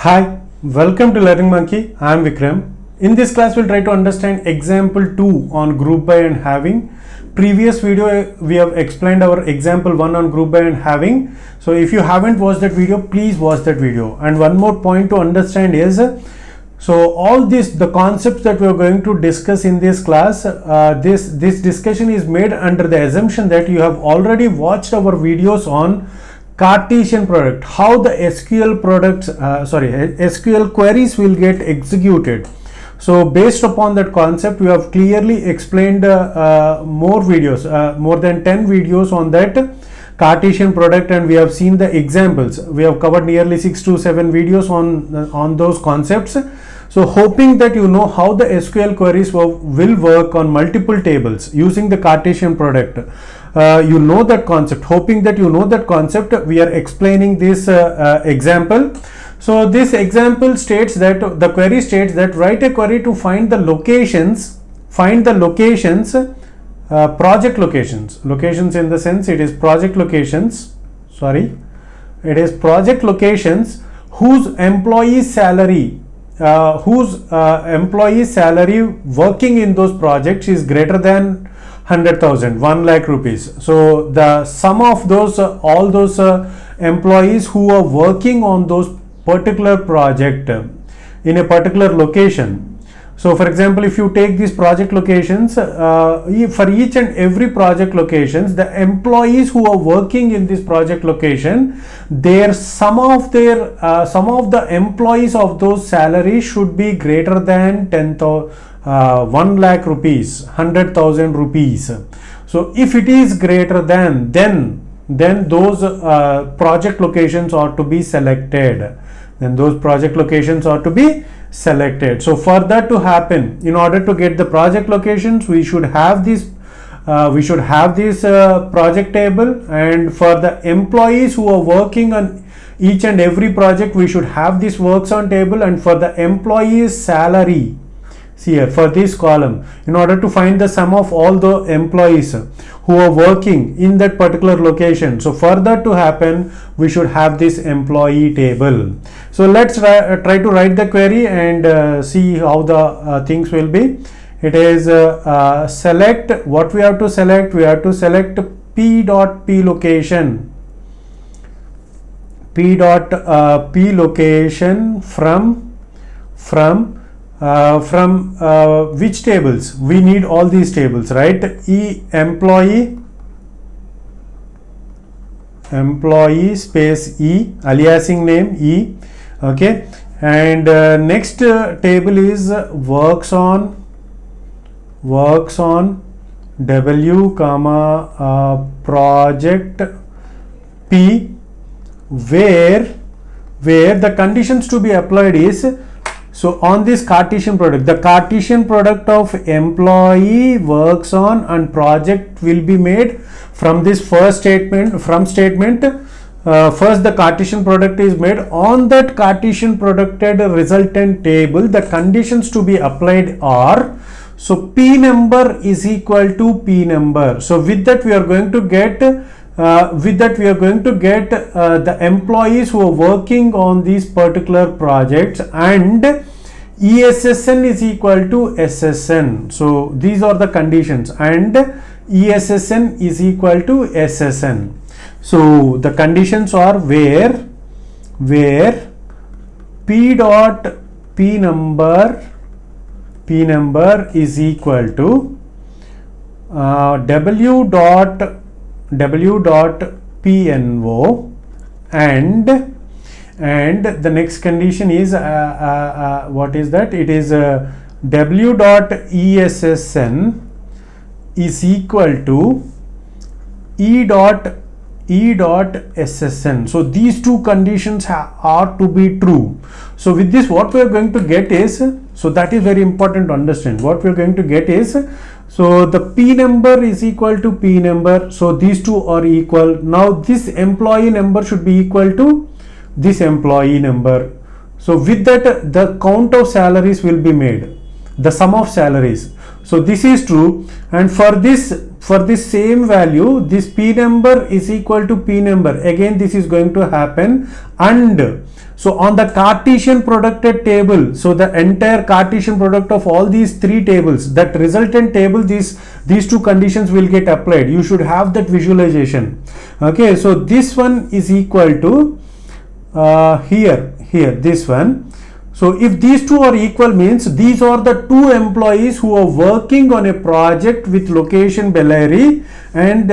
Hi, welcome to Learning Monkey. I am Vikram. In this class, we'll try to understand example 2 on group by and having. Previous video, we have explained our example 1 on group by and having. So if you haven't watched that video, please watch that video. And one more point to understand is, so all the concepts that we are going to discuss in this class, this discussion is made under the assumption that you have already watched our videos on Cartesian product, how the SQL SQL queries will get executed. So based upon that concept, we have clearly explained more videos, more than 10 videos on that Cartesian product, and we have seen the examples. We have covered nearly 6 to 7 videos on those concepts. So hoping that you know how the SQL queries will work on multiple tables using the Cartesian product. You know that concept. Hoping that you know that concept, we are explaining this example. So this example states that the query states that write a query to find the locations, project locations in the sense it is project locations, whose employee salary working in those projects is greater than 100,000, 1 lakh rupees. So the sum of those all those employees who are working on those particular project in a particular location. So for example, if you take these project locations, for each and every project locations, the employees who are working in this project location, their sum of the employees of those salaries should be greater than 1 lakh rupees, 100,000 rupees. So if it is greater than, then those project locations are to be selected. So for that to happen, in order to get the project locations, we should have this project table, and for the employees who are working on each and every project, we should have this works on table, and for the employees salary, see here for this column, in order to find the sum of all the employees who are working in that particular location. So for that to happen, we should have this employee table. So let's try to write the query and see how the things will be. It is select, what we have to select, we have to select p location from which tables. We need all these tables, right? Employee space E, aliasing name E, okay, and next table is works on W comma project P, where the conditions to be applied is, so on this Cartesian product, the Cartesian product of employee, works on, and project will be made from this first statement. First the Cartesian product is made on that Cartesian producted resultant table. The conditions to be applied are, so P number is equal to P number. So with that we are going to get the employees who are working on these particular projects, and ESSN is equal to SSN. So these are the conditions, and ESSN is equal to SSN. So the conditions are where P number is equal to W dot PNO, and the next condition is what is that? It is W dot ESSN is equal to E dot SSN. So these two conditions are to be true. So with this, what we are going to get is, so that is very important to understand. What we are going to get is, so the P number is equal to P number. So these two are equal. Now this employee number should be equal to this employee number. So with that, the count of salaries will be made, the sum of salaries. So this is true, and for this for this same value, this P number is equal to P number. Again, this is going to happen. And so on the Cartesian producted table, so the entire Cartesian product of all these three tables, that resultant table, these two conditions will get applied. You should have that visualization. Okay, so this one is equal to here this one. So if these two are equal, means these are the two employees who are working on a project with location Bellary, and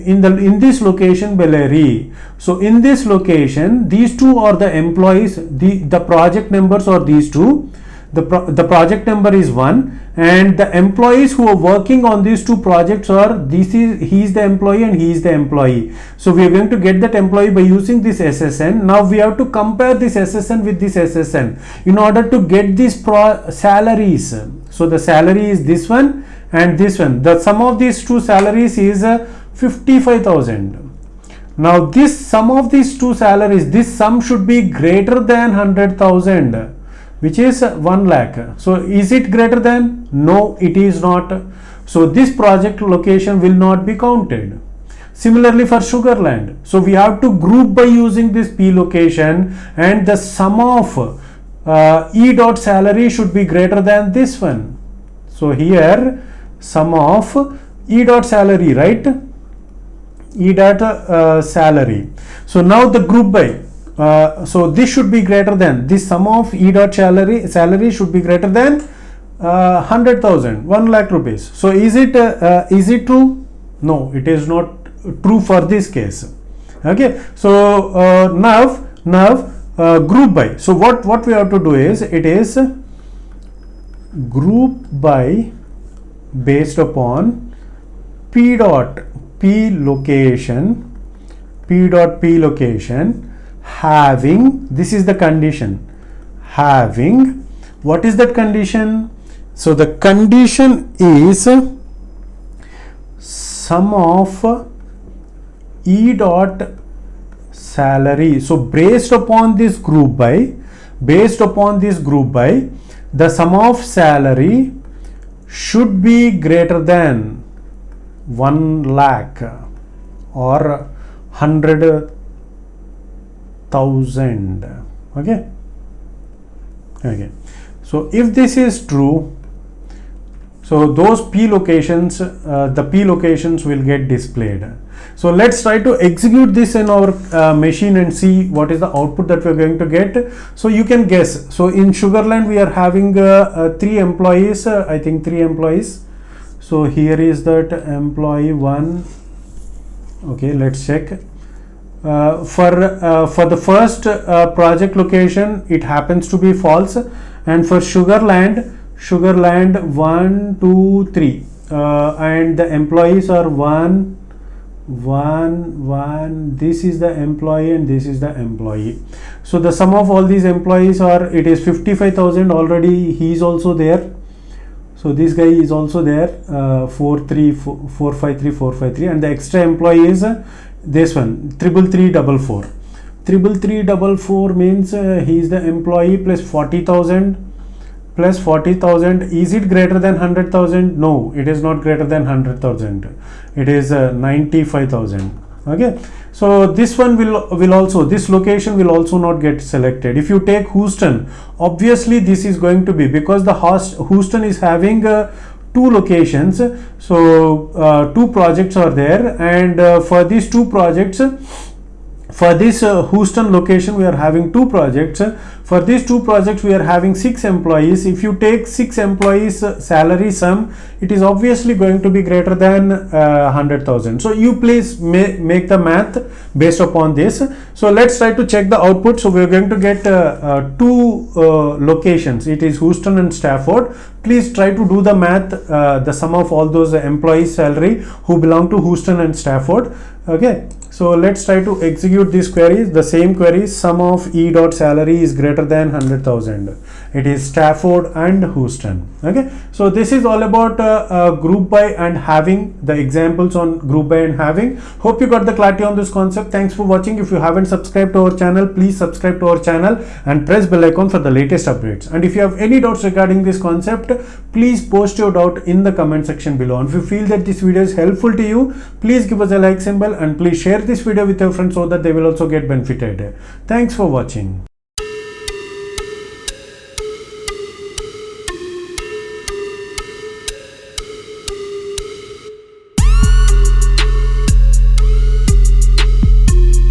in this location Bellary. So in this location, these two are the employees. The project numbers are these two. The project number is 1, and the employees who are working on these two projects are, he is the employee and he is the employee. So we are going to get that employee by using this SSN. Now we have to compare this SSN with this SSN in order to get these salaries. So the salary is this one and this one. The sum of these two salaries is 55,000. Now this sum of these two salaries, this sum should be greater than 100,000, which is 1 lakh. So is it greater than? No, it is not. So this project location will not be counted. Similarly for Sugarland, so we have to group by using this P location, and the sum of E dot salary should be greater than this one. So here sum of E dot salary, right? E dot salary. So now the group by. So this should be greater than, this sum of E dot salary should be greater than 100,000, 1 lakh rupees. So is it true? No, it is not true for this case. Okay, so now group by. So what we have to do is, it is group by based upon P dot P location, having, this is the condition, having, what is that condition? So the condition is sum of E dot salary. So based upon this group by, the sum of salary should be greater than 1 lakh or 100,000. Okay. So if this is true, so those P locations, the P locations will get displayed. So let's try to execute this in our machine and see what is the output that we are going to get. So you can guess. So in Sugarland we are having 3 employees, I think 3 employees. So here is that employee 1. Okay, let's check. For the first project location, it happens to be false, and for Sugarland 1, 2, 3, and the employees are 1. This is the employee and this is the employee. So the sum of all these employees are, it is 55,000. Already he is also there. So this guy is also there, 453, and the extra employee is this one, 33344. 33344 means he is the employee plus 40,000 plus 40,000. Is it greater than 100,000? No, it is not greater than 100,000. It is 95,000. Okay, so this one will also, this location will also not get selected. If you take Houston, obviously this is going to be, because the Houston is having 2 locations. So 2 projects are there, and for these 2 projects, for this Houston location we are having 2 projects. For these 2 projects we are having 6 employees. If you take 6 employees salary sum, it is obviously going to be greater than 100,000. So you please make the math based upon this. So let's try to check the output. So we are going to get 2 locations. It is Houston and Stafford. Please try to do the math, the sum of all those employees salary who belong to Houston and Stafford. Okay, so let's try to execute these queries. The same queries, sum of E dot salary is greater than 100,000, it is Stafford and Houston. Okay, so this is all about group by and having, the examples on group by and having. Hope you got the clarity on this concept. Thanks for watching. If you haven't subscribed to our channel, please subscribe to our channel and press bell icon for the latest updates. And if you have any doubts regarding this concept, please post your doubt in the comment section below. And if you feel that this video is helpful to you, please give us a like symbol and please share this video with your friends so that they will also get benefited. Thanks for watching.